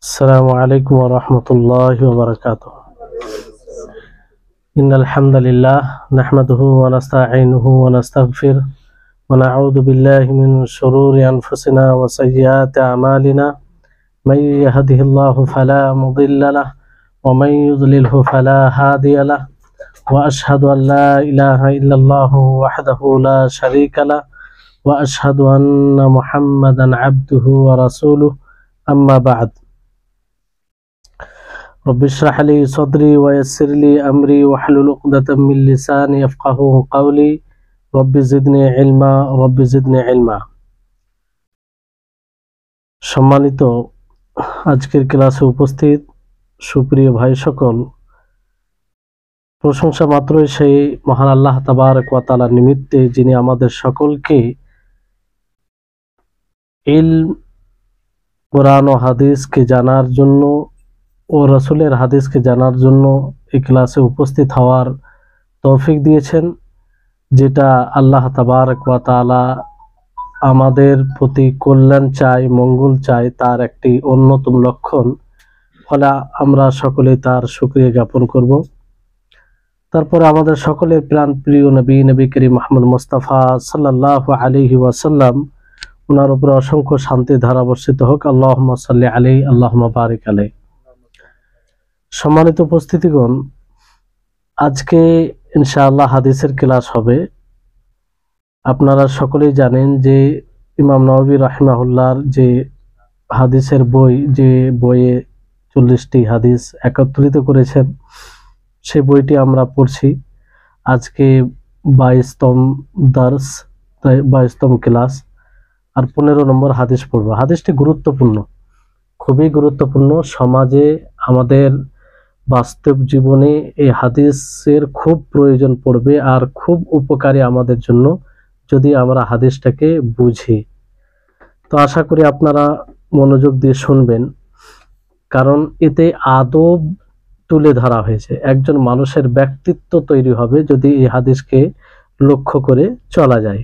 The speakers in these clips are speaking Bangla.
السلام عليكم ورحمة الله وبركاته. إن الحمد لله نحمده ونستعينه ونستغفره ونعوذ بالله من شرور أنفسنا وسيئات أعمالنا. من يهده الله فلا مضل له ومن يضلله فلا هادي له، وأشهد أن لا إله إلا الله وحده لا شريك له، وأشهد أن محمدا عبده ورسوله. أما بعد، رب اشرح لي صدري ويسر لي أمري واحلل عقدة من لساني يفقهوا قولي. رب زدني علما رب زدني علما। সম্মানিত আজকের ক্লাসে উপস্থিত সুপ্রিয় ভাই সকল, প্রশংসা মাত্রই সেই মহান আল্লাহ তাবারক ওয়া তাআলার নিমিত্তে, যিনি আমাদের সকলকে ইলম, কোরআন ও হাদিসকে জানার জন্য ও রাসূলের হাদিসকে জানার জন্য এই ক্লাসে উপস্থিত হওয়ার তৌফিক দিয়েছেন, যেটা আল্লাহ তাবারক ওয়া তাআলা আমাদের প্রতি কল্যাণ চায়, মঙ্গল চায়, তার একটি অন্যতম লক্ষণ। ফলে আমরা সকলেই তার শুকরিয়া জ্ঞাপন করব। তারপরে আমাদের সকলের প্রাণ প্রিয় নবী করিম মুহাম্মদ মুস্তাফা সাল্লাল্লাহু আলাইহি ওয়াসাল্লাম, ওনার উপরে অসংখ্য শান্তি ধারা বর্ষিত হোক। আল্লাহুম্মা সাল্লি আলাইহি আল্লাহুম্মা বারিক আলাইহি। সম্মানিত উপস্থিতিগণ, আজকে ইনশাআল্লাহ হাদিসের ক্লাস হবে। আপনারা সকলেই জানেন যে ইমাম নববী রাহিমাহুল্লাহর যে হাদিসের বই, যে বইয়ে 40টি হাদিস একত্রিত করেছেন, সে বইটি আমরা পড়ছি। আজকে 22তম দার্স, 22তম ক্লাস, আর 15 নম্বর হাদিস পড়ব। হাদিসটি গুরুত্বপূর্ণ, খুবই গুরুত্বপূর্ণ। সমাজে, আমাদের বাস্তব জীবনে এই হাদিসের খুব প্রয়োজন পড়বে, আর খুব উপকারী আমাদের জন্য যদি আমরা হাদিসটাকে বুঝি। তো আশা করি আপনারা মনোযোগ দিয়ে শুনবেন, কারণ এতে আদব তুলে ধরা হয়েছে। একজন মানুষের ব্যক্তিত্ব তৈরি হবে যদি এই হাদিসকে লক্ষ্য করে চলা যায়।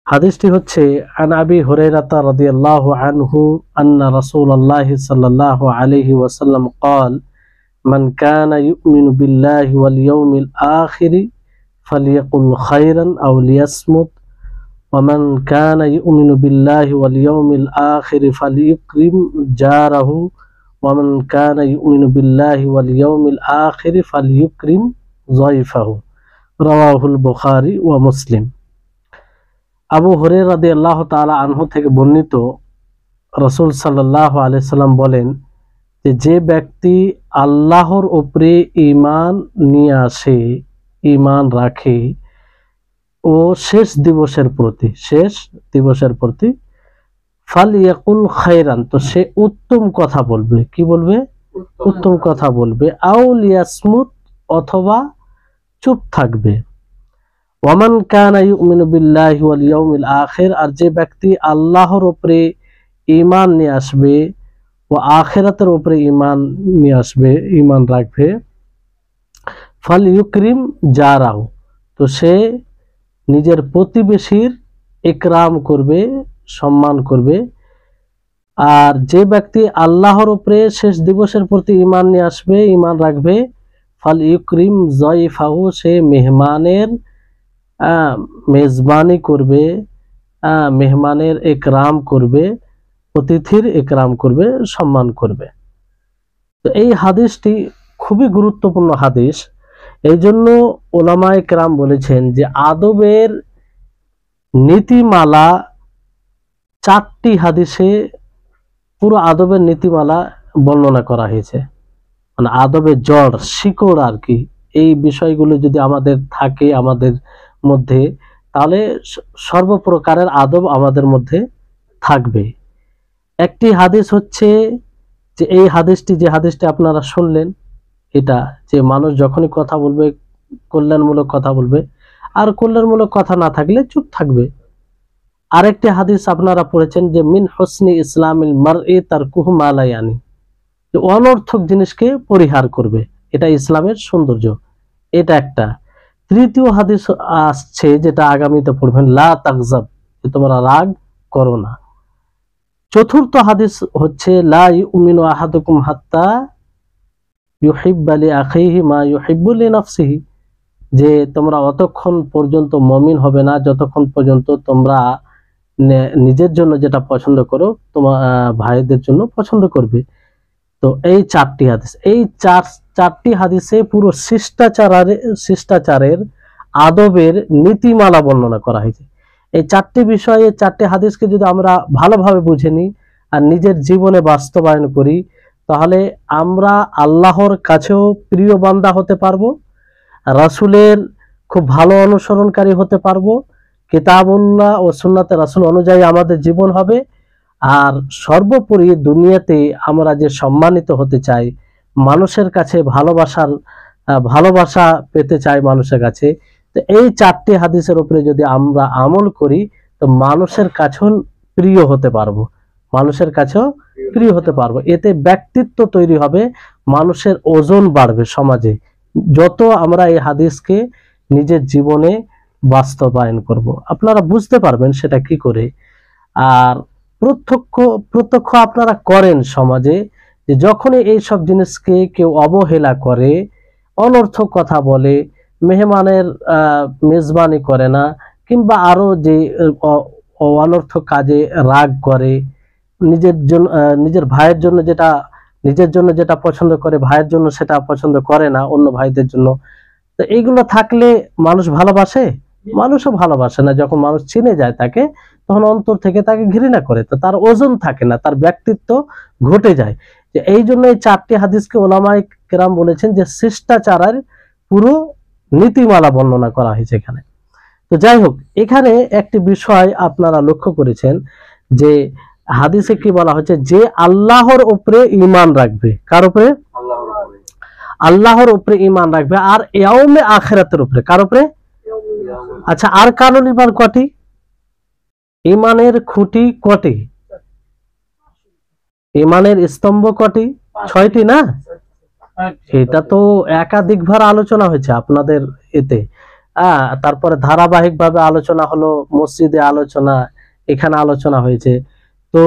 হাদিসটি হচ্ছে আন আবি হুরায়রা রাদিয়াল্লাহু আনহু আন্না রাসূলুল্লাহ সাল্লাল্লাহু আলাইহি ওয়াসাল্লাম قال من كان يؤمن بالله واليوم الآخر فليقل خيرا أو ليصمت ومن كان يؤمن بالله واليوم الآخر فليكرم جاره ومن كان يؤمن بالله واليوم الآخر فليكرم ضيفه رواه البخاري ومسلم। আবু হুরায়রা রাদিয়াল্লাহু তাআলা আনহু থেকে বর্ণিত, রাসূল সাল্লাল্লাহু আলাইহি সাল্লাম বলেন যে ব্যক্তি আল্লাহর উপরে ঈমান নিয়ে আসে, ঈমান রাখে, ও শেষ দিবসের প্রতি ফালিয়াকুল খায়রান, তো সে উত্তম কথা বলবে। কি বলবে? উত্তম কথা বলবে। আও লিয়াসমুত, অথবা চুপ থাকবে। ওয়ামান কানা ইউমিনু বিল্লাহি ওয়াল ইয়াউমিল আখির, আর যে ব্যক্তি আল্লাহর উপরে ঈমান নিয়ে আসবে ও আখিরাতের উপরে ঈমান নিয়ে আসবে, ঈমান রাখবে, ফালইউকরিম জারাহু, তো সে নিজের প্রতিবেশীর ইকরাম করবে, সম্মান করবে। আর যে ব্যক্তি আল্লাহর উপরে শেষ দিবসের প্রতি ঈমান নিয়ে আসবে, ঈমান রাখবে, ফালইউকরিম যায়ফাহু, সে মেহমানের মেজবানি করবে, মেহমানের ইকরাম করবে, অতিথির ইকরাম করবে, সম্মান করবে। তো এই হাদিসটি খুবই গুরুত্বপূর্ণ হাদিস। এই জন্য উলামায়ে কেরাম বলেছেন যে আদবের নীতিমালা 4টি হাদিসে, পুরো আদবের নীতিমালা বর্ণনা করা হয়েছে। মানে আদবের জড়, শিকড় আর কি। এই বিষয়গুলো যদি আমাদের থাকে আমাদের মধ্যে, তাহলে সর্বপ্রকারের আদব আমাদের মধ্যে থাকবে। একটি হাদিস হচ্ছে যে এই হাদিসটি, যে হাদিসটি আপনারা শুনলেন, এটা যে মানুষ যখনই কথা বলবে কল্যাণমূলক কথা বলবে, আর কল্যাণমূলক কথা না থাকলে চুপ থাকবে। আরেকটি হাদিস আপনারা পড়েছেন যে মিন হুসনি ইসলামিল মারই তারকুহু মা লা ইয়ানি, যে অনর্থক জিনিসকে পরিহার করবে, এটা ইসলামের সৌন্দর্য। এটা একটা। তৃতীয় হাদিস আসছে যেটা আগামীতে পড়বেন, লা তাগজাব, যে তোমরা রাগ করো না। চতুর্থ হাদিস হচ্ছে লা ইউমিনু আহাদুকুম হাত্তা ইউহিব্বা লিআখিহি মা ইউহিব্বু লিনাফসিহি, যে তোমরা অতক্ষণ পর্যন্ত মুমিন হবে না যতক্ষণ পর্যন্ত তোমরা নিজের জন্য যেটা পছন্দ করো তোমার ভাইদের জন্য পছন্দ করবে। তো এই চারটি হাদিস, এই চারটি হাদিসে পুরো শিষ্টাচারের আদবের নীতিমালা বর্ণনা করা হয়েছে। এই চারটি বিষয়ে, চারটি হাদিসকে যদি আমরা ভালোভাবে বুঝে নিই আর নিজের জীবনে বাস্তবায়ন করি, তাহলে আমরা আল্লাহর কাছেও প্রিয় বান্দা হতে পারবো, রাসূলের খুব ভালো অনুসরণকারী হতে পারবো, কিতাবুল্লাহ ও সুন্নাতে রাসূল অনুযায়ী আমাদের জীবন হবে, আর সর্বোপরি দুনিয়াতে আমরা যে সম্মানিত হতে চাই, মানুষের কাছে ভালোবাসা পেতে চাই মানুষের কাছে, তো এই চারটি হাদিসের উপরে যদি আমরা আমল করি তো মানুষের কাছেও প্রিয় হতে পারবো, মানুষের কাছেও প্রিয় হতে পারবো। এতে ব্যক্তিত্ব তৈরি হবে, মানুষের ওজন বাড়বে সমাজে, যত আমরা এই হাদিসকে নিজের জীবনে বাস্তবায়ন করব। আপনারা বুঝতে পারবেন সেটা কি করে। আর প্রত্যক্ষ আপনারা করেন সমাজে, যে যখনই এই সব জিনিসকে কেউ অবহেলা করে, অনর্থক কথা বলে, মেহমানের মেজবানি করে না, কিংবা আরো যে অনর্থক কাজে রাগ করে, নিজের ভাইয়ের জন্য যেটা নিজের জন্য যেটা পছন্দ করে ভাইয়ের জন্য সেটা পছন্দ করে না অন্য ভাইদের জন্য, তো এইগুলো থাকলে মানুষ ভালোবাসে? মানুষও ভালোবাসে না। যখন মানুষ চিনে যায় তাকে, তখন অন্তর থেকে তাকে ঘৃণা করে, তো তার ওজন থাকে না, তার ব্যক্তিত্ব ঘটে যায়। যে এই জন্য এই চারটি হাদিসকে ওলামায়ে কেরাম বলেছেন যে শিষ্টাচারের পুরো নীতিমালা বর্ণনা করা হয়েছে এখানে। তো যাই হোক, এখানে একটি বিষয় আপনারা লক্ষ্য করেছেন যে হাদিসে কি বলা হচ্ছে, যে আল্লাহর উপরে ঈমান রাখবে। কার উপরে? আল্লাহর উপরে ঈমান রাখবে, আর ইয়াউমে আখিরাতের উপরে। কার উপরে? আচ্ছা, আর কারণ ঈমান কটি? ঈমানের খুঁটি কটি? ঈমানের স্তম্ভ কটি? 6টি না? এটা তো একাধিকবার আলোচনা হয়েছে আপনাদের এতে। তারপরে ধারাবাহিকভাবে আলোচনা হলো, মসজিদে আলোচনা, এখানে আলোচনা হয়েছে। তো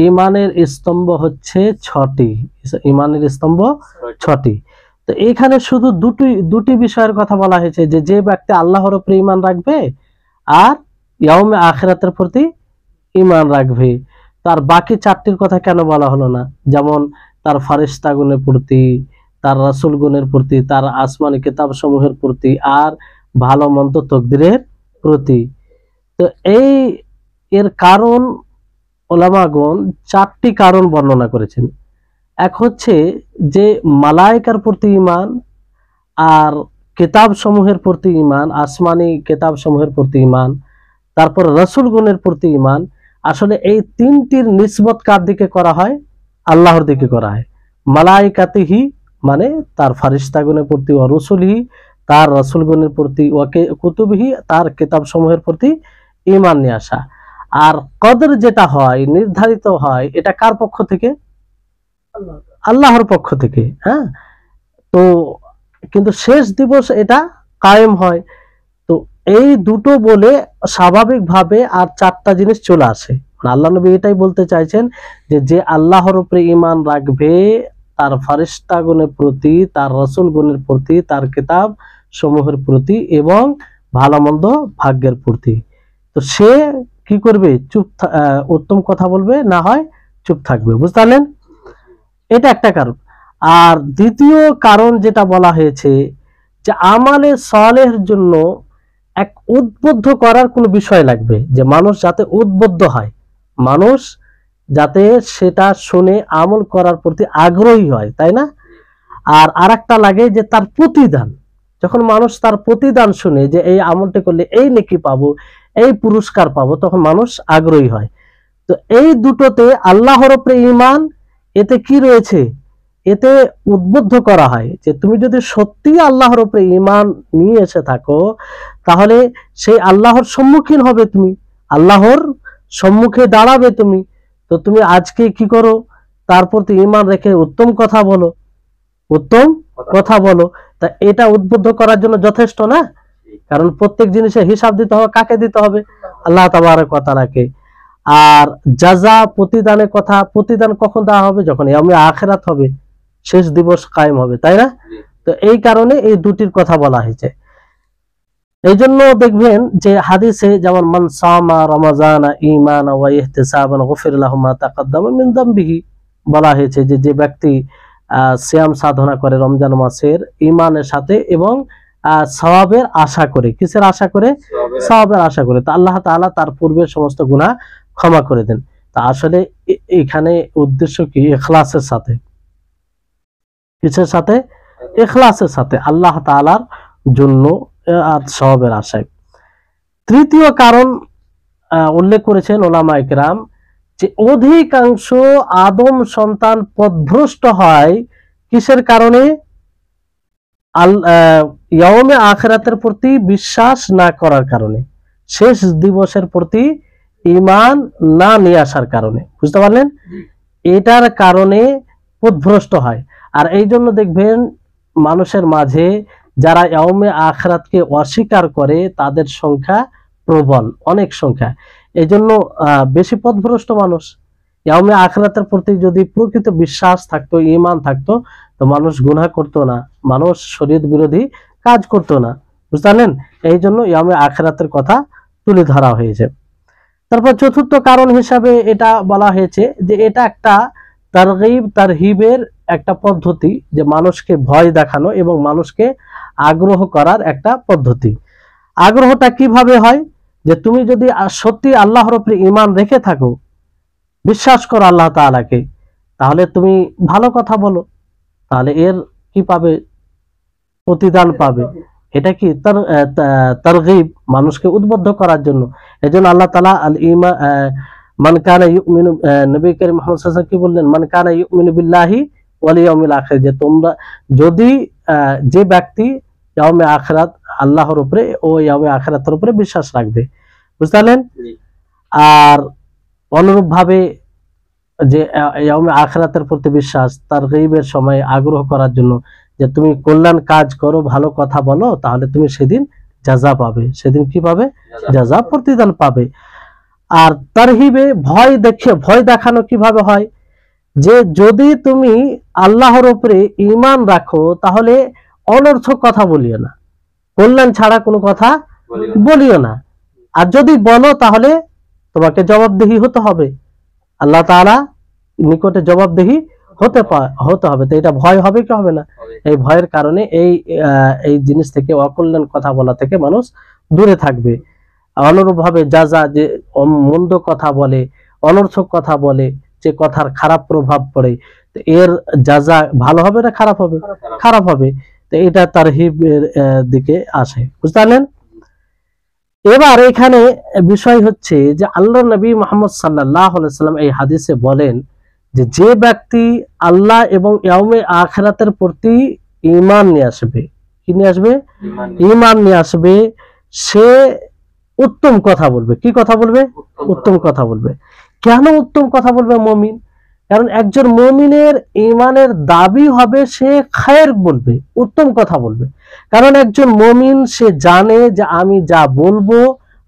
ঈমানের স্তম্ভ হচ্ছে 6টি, ঈমানের স্তম্ভ 6টি। তো এখানে শুধু দুটি বিষয়ের কথা বলা হয়েছে, যে ব্যক্তি আল্লাহর উপরে ঈমান রাখবে আর ইয়াউমে আখিরাতের প্রতি ঈমান রাখবে। তার বাকি 4টির কথা কেন বলা হলো না? যেমন তার ফারিস্তাগণের প্রতি, তার রাসূলগণের প্রতি, তার আসমানি কিতাব সমূহের প্রতি, আর ভালো মন্দ তকদিরের প্রতি। তো এর কারণ ওলামাগণ 4টি কারণ বর্ণনা করেছেন। এক হচ্ছে যে মালায়েকার প্রতি ঈমান, আর কিতাব সমূহের প্রতি ঈমান, আসমানি কিতাব সমূহের প্রতি ঈমান, তারপর রাসূলগণের প্রতি ঈমান। আসলে এই 3টির নিসবত কার দিকে করা হয়? আল্লাহর দিকে করা হয়। মালায়েকাতিহি মানে তার ফারিস্তাগণের প্রতি, ও রসুলিহি তার রাসূলগণের প্রতি, ও কুতুবিহি তার কিতাব সমূহের প্রতি ঈমান নিয়ে আসা। আর কদর যেটা হয়, নির্ধারিত হয়, এটা কার পক্ষ থেকে? আল্লাহর পক্ষ থেকে। হ্যাঁ, তো কিন্তু শেষ দিবস এটা কায়েম হয়। তো এই দুটো বলে স্বাভাবিকভাবে আর 4টা জিনিস চলে আসে। আল্লাহ নবী এটাই বলতে চাইছেন যে আল্লাহর উপরে ঈমান রাখবে, তার ফারিস্তাগণের প্রতি, তার রাসূলগণের প্রতি, তার কিতাব সমূহের প্রতি এবং ভালো মন্দ ভাগ্যের প্রতি, তো সে কি করবে? উত্তম কথা বলবে, না হয় চুপ থাকবে। বুঝতে পারলেন? এটা একটা কারণ। আর দ্বিতীয় কারণ যেটা বলা হয়েছে, যে আমালে সালেহের জন্য এক উদ্বুদ্ধ করার কোনো বিষয় লাগবে, যে মানুষ যাতে উদ্বুদ্ধ হয়, মানুষ যাতে সেটা শুনে আমল করার প্রতি আগ্রহী হয়, তাই না? আর আরেকটা লাগে যে তার প্রতিদান, যখন মানুষ তার প্রতিদান শুনে যে এই আমলটা করলে এই নেকি পাবো, এই পুরস্কার পাবো, তখন মানুষ আগ্রহী হয়। তো এই দুটোতে আল্লাহর উপরে ঈমান, এতে কি রয়েছে? এতে উদ্বুদ্ধ করা হয় যে তুমি যদি সত্যি আল্লাহর উপরে ঈমান নিয়ে এসে থাকো, তাহলে সেই আল্লাহর সম্মুখীন হবে, তুমি আল্লাহর সম্মুখে দাঁড়াবে তুমি। তো তুমি আজকে কি করো? তার প্রতি ঈমান রেখে উত্তম কথা বলো, উত্তম কথা বলো। তা এটা উদ্বুদ্ধ করার জন্য যথেষ্ট না? কারণ প্রত্যেক জিনিসের হিসাব দিতে হবে, কাকে দিতে হবে? আল্লাহ তাবারক ওয়া তাআলাকে। আর জাযা প্রতিদানের কথা, প্রতিদান কখন দেওয়া হবে? যখন ইয়াউমে আখিরাত হবে, শেষ দিবস কায়েম হবে, তাই না? তো এই কারণে এই দুটির কথা বলা হয়েছে। এই জন্য দেখবেন যে হাদিসে যেমন মান সামা রমাজানা ঈমানান ওয়া ইহতিসাবান গুফির লাহু মা তাকাদ্দামা মিন যামবিহি, বলা হয়েছে যে যে ব্যক্তি সিয়াম সাধনা করে রমজান মাসের ঈমানের সাথে এবং সওয়াবের আশা করে, কিসের আশা করে? সওয়াবের আশা করে, তো আল্লাহ তাআলা তার পূর্বের সমস্ত গুনাহ ক্ষমা করে দেন। তা আসলে এখানে উদ্দেশ্য কি? ইখলাসের সাথে। কিসের সাথে? ইখলাসের সাথে, আল্লাহ তাআলার জন্য আর সওয়াবের আশায়। তৃতীয় কারণ উল্লেখ করেছেন ওলামায়ে কেরাম যে অধিকাংশ আদম সন্তান পথভ্রষ্ট হয় কিসের কারণে? ইয়াউমে আখিরাতের প্রতি বিশ্বাস না করার কারণে, শেষ দিবসের প্রতি ঈমান না নিয়ে আসার কারণে। বুঝতে পারলেন? এটার কারণে পথভ্রষ্ট হয়। আর এই জন্য দেখবেন মানুষের মাঝে যারা ইয়াউমে আখিরাতকে অস্বীকার করে তাদের সংখ্যা প্রবল, অনেক সংখ্যা। এই জন্য বেশি পথভ্রষ্ট মানুষ। ইয়াউমে আখিরাতের প্রতি যদি প্রকৃত বিশ্বাস থাকতো, ঈমান থাকতো, তো মানুষ গুনাহ করতো না, মানুষ শরীয়ত বিরোধী কাজ করতো না। বুঝতে পারলেন? এই জন্য ইয়াউমে আখিরাতের কথা তুলে ধরা হয়েছে। তারপর চতুর্থ কারণ হিসাবে এটা বলা হয়েছে যে এটা একটা তারগীব তারহিবের একটা পদ্ধতি, যে মানুষকে ভয় দেখানো এবং মানুষকে আগ্রহ করার একটা পদ্ধতি। আগ্রহটা কিভাবে হয়? যে তুমি যদি সত্যি আল্লাহর উপরে ঈমান রেখে থাকো, বিশ্বাস করো আল্লাহ তাআলাকে, তাহলে তুমি ভালো কথা বলো, তাহলে এর কি পাবে? প্রতিদান পাবে। এটা কি? তারগীব, মানুষকে উদ্বুদ্ধ করার জন্য। এজন্য আল্লাহ তাআলা আল ঈমান মান কানা ইউমিনু, নবী করিম মুহাম্মদ সাল্লাল্লাহু আলাইহি ওয়াসাল্লাম কি বললেন? মান কানা ইউমিনু বিল্লাহি ওয়াল ইয়াউমিল আখির, যে তোমরা যদি যে ব্যক্তি ইয়াউমে আখিরাত, আল্লাহর উপরে ও ইয়াউমে আখিরাতের উপরে বিশ্বাস রাখবে। বুঝতে পারলেন? আর অনুরূপ ভাবে যে ইয়াউমে আখিরাতের প্রতি বিশ্বাস, তারগীবের সময় আগ্রহ করার জন্য, যে তুমি কল্যাণ কাজ করো, ভালো কথা বলো, তাহলে তুমি সেদিন জাযা পাবে। সেদিন কি পাবে? জাযা, প্রতিদান পাবে। আর তারহিবে ভয় দেখানো কিভাবে হয়? যে যদি তুমি আল্লাহর উপরে ঈমান রাখো তাহলে অনর্থক কথা বলিও না, কল্যাণ ছাড়া কোনো কথা বলিও না। আর যদি বলো তাহলে তোমাকে জবাবদিহি হতে হবে, আল্লাহ তাআলা নিকটে জবাবদিহি হতে হবে। তো এটা ভয় হবে কি হবে না? এই ভয়ের কারণে এই জিনিস থেকে, অকল্যাণ কথা বলা থেকে মানুষ দূরে থাকবে। অনুরূপ ভাবে জাযা, যে মন্দ কথা বলে, অনর্থক কথা বলে, যে কথার খারাপ প্রভাব পড়ে, এর জাযা ভালো হবে না খারাপ হবে? খারাপ হবে। তো এটা তারহিবের দিকে আসে। বুঝতে পারলেন? এবার এখানে বিষয় হচ্ছে যে আল্লাহর নবী মুহাম্মদ সাল্লাল্লাহু আলাইহি ওয়াসাল্লাম এই হাদিসে বলেন যে যে ব্যক্তি আল্লাহ এবং ইয়াউমে আখিরাতের প্রতি ঈমান নিয়ে আসবে, কি নিয়ে আসবে? ঈমান নিয়ে আসবে, সে উত্তম কথা বলবে। কি কথা বলবে? উত্তম কথা বলবে। কেন উত্তম কথা বলবে মুমিন? কারণ একজন মুমিনের ঈমানের দাবি হবে সে খায়ের বলবে, উত্তম কথা বলবে। কারণ একজন মুমিন সে জানে যে আমি যা বলবো,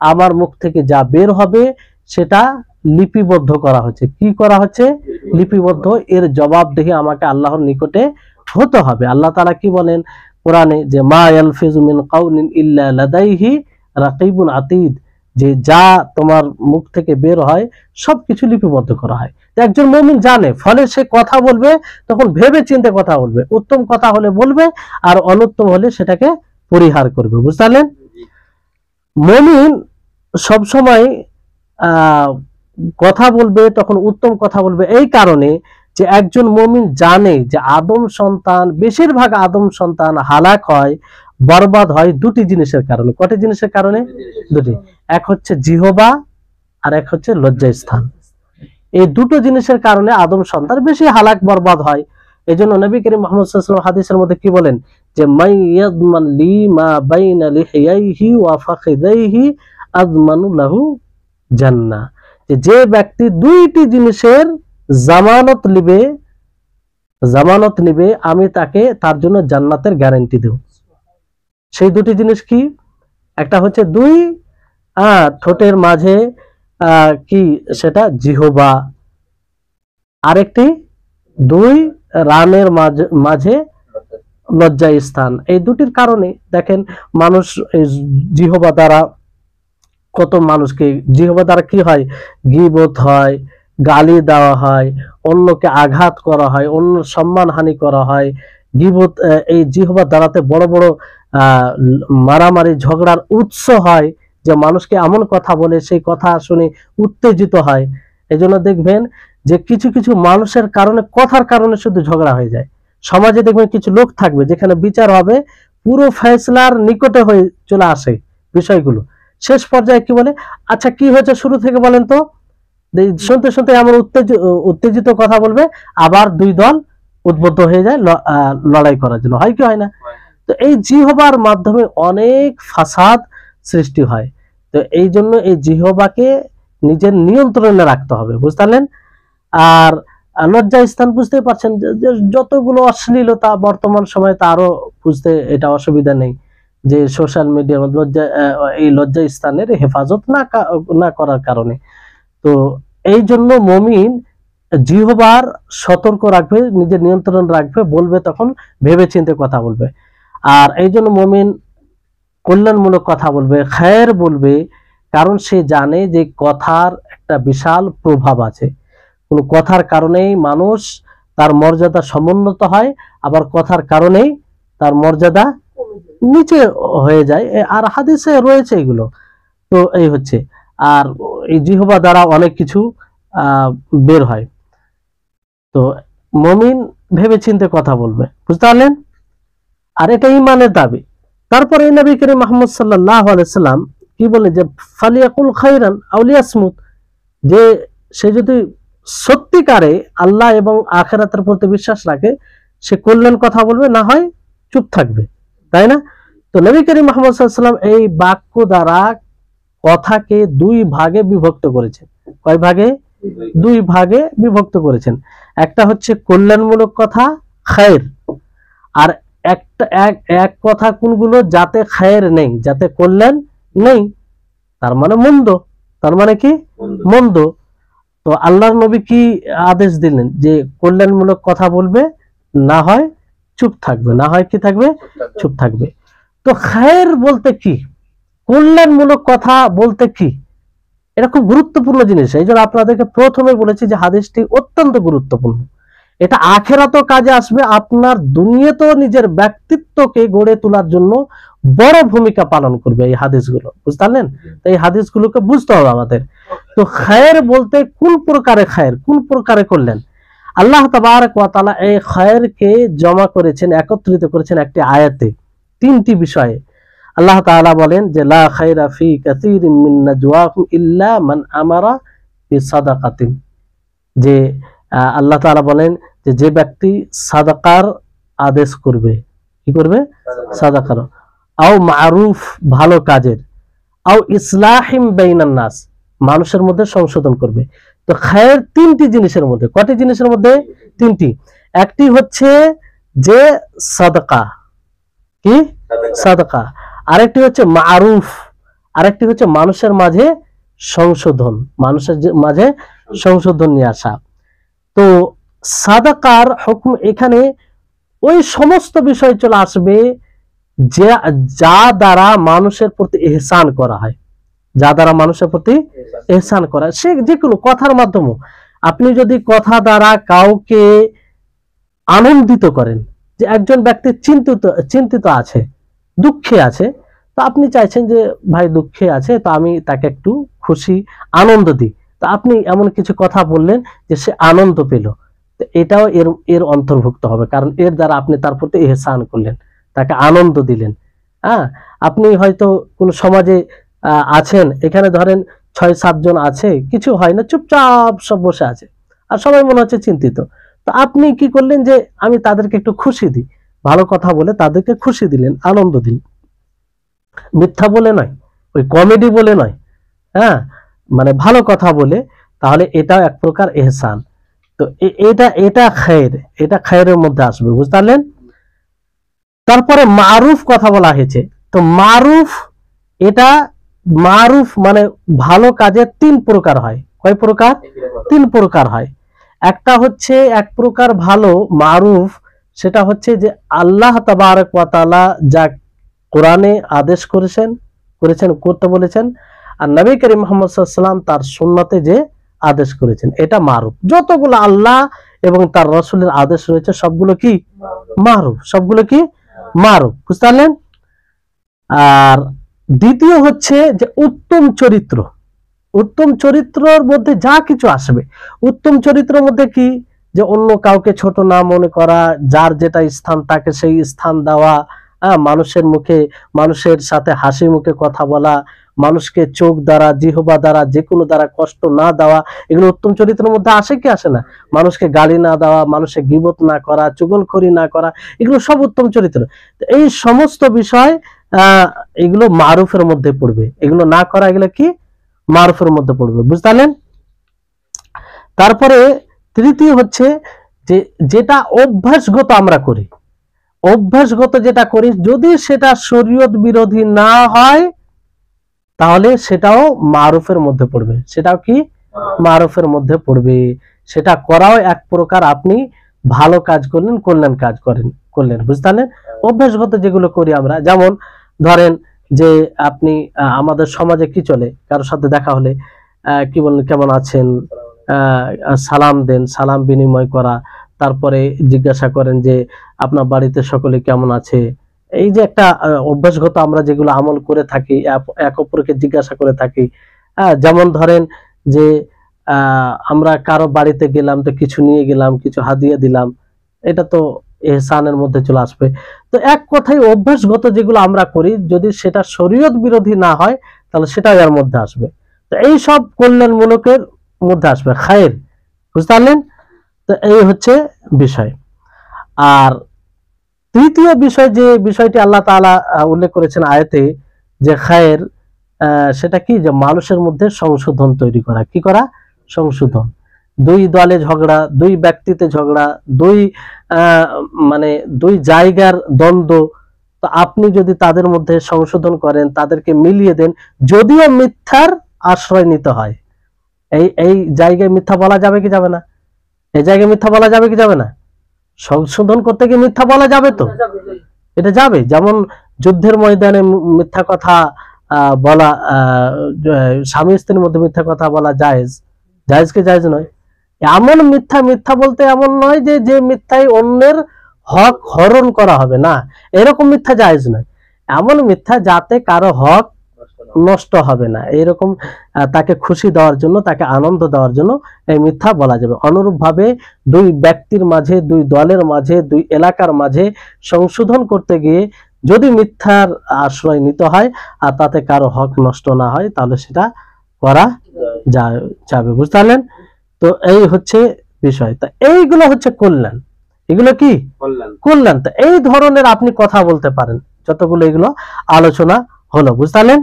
আমার মুখ থেকে যা বের হবে, সেটা লিপিবদ্ধ করা হচ্ছে। কি করা হচ্ছে? লিপিবদ্ধ। এর জবাবদিহি আমাকে আল্লাহর নিকটে হতে হবে। আল্লাহ তাআলা কি বলেন কোরআনে? যে মা ইয়ালফিজু মিন কাউলিন ইল্লা লাদাইহি রাকিবুন আতীদ, যে যা তোমার মুখ থেকে বের হয় সবকিছু লিপিবদ্ধ করা হয়। একজন মুমিন জানে, ফলে সে কথা বলবে তখন ভেবে চিন্তে কথা বলবে। উত্তম কথা হলে বলবে, আর অনুত্তম হলে সেটাকে পরিহার করবে। বুঝতে পারলেন? মুমিন সবসময় কথা বলবে, তখন উত্তম কথা বলবে, এই কারণে যে একজন মুমিন জানে যে আদম সন্তান, বেশিরভাগ আদম সন্তান হালাক হয়, বরবাদ হয় দুটি জিনিসের কারণে। কটি জিনিসের কারণে? দুটি। এক হচ্ছে জিহবা, আর এক হচ্ছে লজ্জাস্থান। এই দুটো জিনিসের কারণে আদম সন্তান বেশি হালাক বরবাদ হয়। এই জন্য নবী করিম মুহাম্মদ সাল্লাল্লাহু আলাইহি ওয়াসাল্লাম হাদিসের মধ্যে কি বলেন? যে মাই ইয়াদমান লি মা বাইনা লিহিয়াইহি ওয়া ফাখিদাইহি আযমানু লাহু জান্নাহ, যে ব্যক্তি দুইটি জিনিসের জামানত নিবে, আমি তাকে তার জন্য জান্নাতের গ্যারান্টি দেব। সেই দুটি জিনিস কি? একটা হচ্ছে দুই ঠোঁটের মাঝে কি সেটা জিহবা, আরেকটি 2 রানের মাঝে লজ্জা স্থান। এই দুটির কারণে দেখেন মানুষ এই জিহবা দ্বারা কত মানুষকে, জিহবা দ্বারা কি হয়, গীবত হয়, গালি দেওয়া হয়, অন্যকে আঘাত করা হয়, অন্য সম্মানহানি করা হয়। গীবত এই জিহবা দ্বারাতে বড় বড় মারামারি ঝগড়ার উৎস হয়, যে মানুষকে এমন কথা বলে সেই কথা শুনে উত্তেজিত হয়। এজন্য দেখবেন যে কিছু কিছু মানুষের কারণে, কথার কারণে শুধু ঝগড়া হয়ে যায়। সমাজে দেখবেন কিছু লোক থাকবে যেখানে বিচার হবে, পুরো ফয়সলার নিকটে হয়ে চলে আসে বিষয়গুলো, শেষ পর্যায়ে কি বলে, আচ্ছা কি হয়েছে শুরু থেকে বলেন তো, শুনতে শুনতে এমন উত্তেজিত কথা বলবে, আবার 2 দল উদ্বুদ্ধ হয়ে যায় লড়াই করার জন্য, হয় কি হয় না? তো এই জিহবার মাধ্যমে অনেক ফাসাদ সৃষ্টি হয়। তো এই জন্য এই জিহবাকে নিজের নিয়ন্ত্রণে রাখতে হবে, বুঝতে পারলেন? আর লজ্জা স্থান বুঝতেই পারছেন যে যতগুলো অশ্লীলতা বর্তমান সময়ে, তা আরো বুঝতে এটা অসুবিধা নেই যে সোশ্যাল মিডিয়ার মধ্যে এই লজ্জা স্থানের হেফাজত না করার কারণে। তো এই জন্য মুমিন জিহবার সতর্ক রাখবে, নিজের নিয়ন্ত্রণ রাখবে, বলবে তখন ভেবে চিন্তে কথা বলবে। আর এই জন্য মুমিন কল্যাণমূলক কথা বলবে, খায়ের বলবে, কারণ সে জানে যে কথার একটা বিশাল প্রভাব আছে। কোন কথার কারণেই মানুষ তার মর্যাদা সমুন্নত হয়, আবার কথার কারণেই তার মর্যাদা নিচে হয়ে যায়। আর হাদিসে রয়েছে এগুলো। তো এই হচ্ছে, আর এই জিহবা দ্বারা অনেক কিছু বের হয়। তো মুমিন ভেবে চিন্তে কথা বলবে, বুঝতে পারলেন? আর এটা ঈমানের দাবি। তারপরে নবী করিম মুহাম্মদ সাল্লাল্লাহু আলাইহি সাল্লাম কি বলে, যে ফালিয়াকুল খায়রান আও লিয়াসমুত, যে সে যদি সত্যিকারে আল্লাহ এবং আখিরাতের প্রতি বিশ্বাস রাখে, সে কল্যাণ কথা বলবে, না হয় চুপ থাকবে, তাই না? তো নবী করিম মুহাম্মদ সাল্লাল্লাহু আলাইহি সাল্লাম এই বাক্য দ্বারা কথাকে 2 ভাগে বিভক্ত করেছেন। কয় ভাগে? 2 ভাগে বিভক্ত করেছেন। একটা হচ্ছে কল্যাণমূলক কথা, খায়ের, আর একটা এক কথা কোনগুলো, যাতে খায়ের নেই, যাতে কল্যাণ নেই, তার মানে মন্দ, তার মানে কি মন্দ। তো আল্লাহর নবী কি আদেশ দিলেন, যে কল্যাণমূলক কথা বলবে, না হয় চুপ থাকবে, না হয় কি থাকবে, চুপ থাকবে। তো খায়ের বলতে কি, কল্যাণমূলক কথা বলতে কি, এটা খুব গুরুত্বপূর্ণ জিনিস। এই জন্য আপনাদেরকে প্রথমে বলেছি যে হাদিসটি অত্যন্ত গুরুত্বপূর্ণ। এটা আখিরাতেও কাজে আসবে, আপনার দুনিয়াতেও নিজের ব্যক্তিত্বকে গড়ে তোলার জন্য বড় ভূমিকা পালন করবে এই হাদিসগুলো, বুঝতে পারলেন? তো এই হাদিসগুলোকে বুঝতে হবে আমাদের। তো খায়ের বলতে কোন প্রকারে খায়ের, কোন প্রকারে করলেন, আল্লাহ তাবারক ওয়া তাআলা এই খায়েরকে জমা করেছেন, একত্রিত করেছেন একটি আয়াতে 3টি বিষয়ে। আল্লাহ তাআলা বলেন যে লা খায়রা ফি কাসীরিন মিন নাজওয়াকুম ইল্লা মান আমারা বিসাদাকাতিন, যে আল্লাহ তাআলা বলেন যে ব্যক্তি সাদাকার আদেশ করবে, কি করবে, সাদাকার, আও মারুফ ভালো কাজের, আও ইসলাহিম বাইনান নাস মানুষের মধ্যে সংশোধন করবে। তো খায়ের 3টি জিনিসের মধ্যে, কয়টি জিনিসের মধ্যে? 3টি। একটি হচ্ছে যে সাদাকা, কি সাদাকা, আরেকটি হচ্ছে মারুফ, আরেকটি হচ্ছে মানুষের মাঝে সংশোধন, মানুষের মাঝে সংশোধন নিয়ে আসা। তো সাদাকার হুকুম এখানে ওই সমস্ত বিষয় চলে আসবে যা দ্বারা মানুষের প্রতি ইহসান করা হয়, যা দ্বারা মানুষের প্রতি ইহসান করা, সে যে কোনো কথার মাধ্যমে। আপনি যদি কথা দ্বারা কাউকে আনন্দিত করেন, যে একজন ব্যক্তি চিন্তিত আছে, দুঃখে আছে, তো আপনি চাইছেন যে ভাই দুঃখে আছে, তো আমি তাকে একটু খুশি আনন্দ দিই, তো আপনি এমন কিছু কথা বললেন যে সে আনন্দ পেল, তো এটাও এর অন্তর্ভুক্ত হবে, কারণ এর দ্বারা আপনি তার প্রতি ইহসান করলেন, তাকে আনন্দ দিলেন। হ্যাঁ, আপনি হয়তো কোন সমাজে আছেন, এখানে ধরেন 6-7 জন আছে, কিছু হয় না, চুপচাপ সব বসে আছে, আর সবাই মনে হচ্ছে চিন্তিত। তো আপনি কি করলেন, যে আমি তাদেরকে একটু খুশি দিই, ভালো কথা বলে তাদেরকে খুশি দিলেন, আনন্দ দিলেন, মিথ্যা বলে নয়, ওই কমেডি বলে নয়, হ্যাঁ, মানে ভালো কথা বলে, তাহলে এটাও এক প্রকার ইহসান। তো এটা খায়ের, এটা খায়েরের মধ্যে আসবে, বুঝতে পারলেন? তারপরে মারুফ কথা বলা হয়েছে। তো মারুফ এটা মারুফ মানে ভালো কাজের তিন প্রকার হয়। কয় প্রকার? তিন প্রকার হয়। একটা হচ্ছে এক প্রকার ভালো মারুফ, সেটা হচ্ছে যে আল্লাহ তাবারক ওয়া তাআলা যা কোরআনে আদেশ করেছেন করতে বলেছেন, আর নবী করিম মুহাম্মদ সাল্লাল্লাহু আলাইহি ওয়াসাল্লাম তার সুন্নতে যে আদেশ করেছেন, এটা মারুফ। যতগুলো আল্লাহ এবং তার রাসূলের আদেশ রয়েছে সবগুলো কি মারুফ, সবগুলো কি মারুফ, বুঝতে পারলেন? আর দ্বিতীয় হচ্ছে যে উত্তম চরিত্র। উত্তম চরিত্রের মধ্যে যা কিছু আসবে, উত্তম চরিত্রের মধ্যে কি, যে অন্য কাউকে ছোট না মনে করা, যার যেটা স্থান তাকে সেই স্থান দেওয়া, মানুষের মুখে, মানুষের সাথে হাসি মুখে কথা বলা, মানুষকে চোখ দ্বারা, জিহ্বা দ্বারা, যে কোনো দ্বারা কষ্ট না দেওয়া, এগুলো উত্তম চরিত্রের মধ্যে আসে কি আসে না? মানুষকে গালি না দেওয়া, মানুষের গীবত না করা, চুগলখড়ি না করা, এগুলো সব উত্তম চরিত্র। এই সমস্ত বিষয় এগুলো মারুফের মধ্যে পড়বে। এগুলো না করা, এগুলো কি মারুফের মধ্যে পড়বে, বুঝতে পারলেন? তারপরে তৃতীয় হচ্ছে যে যেটা অভ্যাসগত আমরা করি, অভ্যাসগত যেটা করি, যদি সেটা শরীয়ত বিরোধী না হয় তাহলে সেটাও মারুফের মধ্যে পড়বে। সেটাও কি মারুফের মধ্যে পড়বে। সেটা করাও এক প্রকার আপনি ভালো কাজ করলেন, কল্যাণ কাজ করলেন, বুঝতে পারলেন? অভ্যাসগত যেগুলো করি আমরা, যেমন ধরেন যে আপনি আমাদের সমাজে কি চলে, কারোর সাথে দেখা হলে কি বলেন, কেমন আছেন, সালাম দেন, সালাম বিনিময় করা, তারপরে জিজ্ঞাসা করেন যে আপনার বাড়িতে সকলে কেমন আছে। এই যে একটা অভ্যাসগত আমরা যেগুলো আমল করে থাকি, এক অপরকে জিজ্ঞাসা করে থাকি। যেমন ধরেন যে আমরা কারো বাড়িতে গেলাম, তো কিছু নিয়ে গেলাম, কিছু হাদিয়া দিলাম, এটা তো ইহসানের মধ্যে চলে আসবে। তো এক কথায় অভ্যাসগত যেগুলো আমরা করি, যদি সেটা শরীয়ত বিরোধী না হয় তাহলে সেটাও এর মধ্যে আসবে। তো এই সব কল্যাণমূলকের মধ্যে আসবে, খায়ের, বুঝতে পারলেন? তো এই হচ্ছে বিষয়। আর তৃতীয় বিষয়, যে বিষয়টি আল্লাহ তাআলা উল্লেখ করেছেন আয়াতে, যে খায়ের, সেটা কি, যে মানুষের মধ্যে সংশোধন তৈরি করা। কি করা? সংশোধন। দুই দলে ঝগড়া, দুই ব্যক্তিতে ঝগড়া, মানে দুই জায়গার দ্বন্দ্ব, তো আপনি যদি তাদের মধ্যে সংশোধন করেন, তাদেরকে মিলিয়ে দেন, যদিও মিথ্যার আশ্রয় নিতে হয়। এই জায়গায় মিথ্যা বলা যাবে কি যাবে না? এই জায়গায় মিথ্যা বলা যাবে কি যাবে না? সংশোধন করতে গিয়ে মিথ্যা বলা যাবে তো, এটা যাবে। যেমন যুদ্ধের ময়দানে মিথ্যা কথা বলা, স্বামী স্ত্রীর মধ্যে মিথ্যা কথা বলা জায়েজ? জায়েজ কি জায়েজ নয়? এমন মিথ্যা, মিথ্যা বলতে এমন নয় যে মিথ্যায় অন্যের হক হরণ করা হবে না, এরকম মিথ্যা জায়েজ নয়। এমন মিথ্যা যাতে কারো হক নষ্ট হবে না, এরকম তাকে খুশি দেওয়ার জন্য, তাকে আনন্দ দেওয়ার জন্য এই মিথ্যা বলা যাবে। অনুরূপ ভাবে দুই ব্যক্তির মাঝে, দুই দলের মাঝে, দুই এলাকার মাঝে সংশোধন করতে গিয়ে যদি মিথ্যার আশ্রয় নিতে হয় আর তাতে কারো হক নষ্ট না হয়, তাহলে সেটা করা যাবে, বুঝতে পারলেন? তো এই হচ্ছে বিষয়। তা এইগুলো হচ্ছে কল্যাণ। এগুলো কি কল্যাণ। তো এই ধরনের আপনি কথা বলতে পারেন, যতগুলো এগুলো আলোচনা হলো, বুঝতে পারলেন?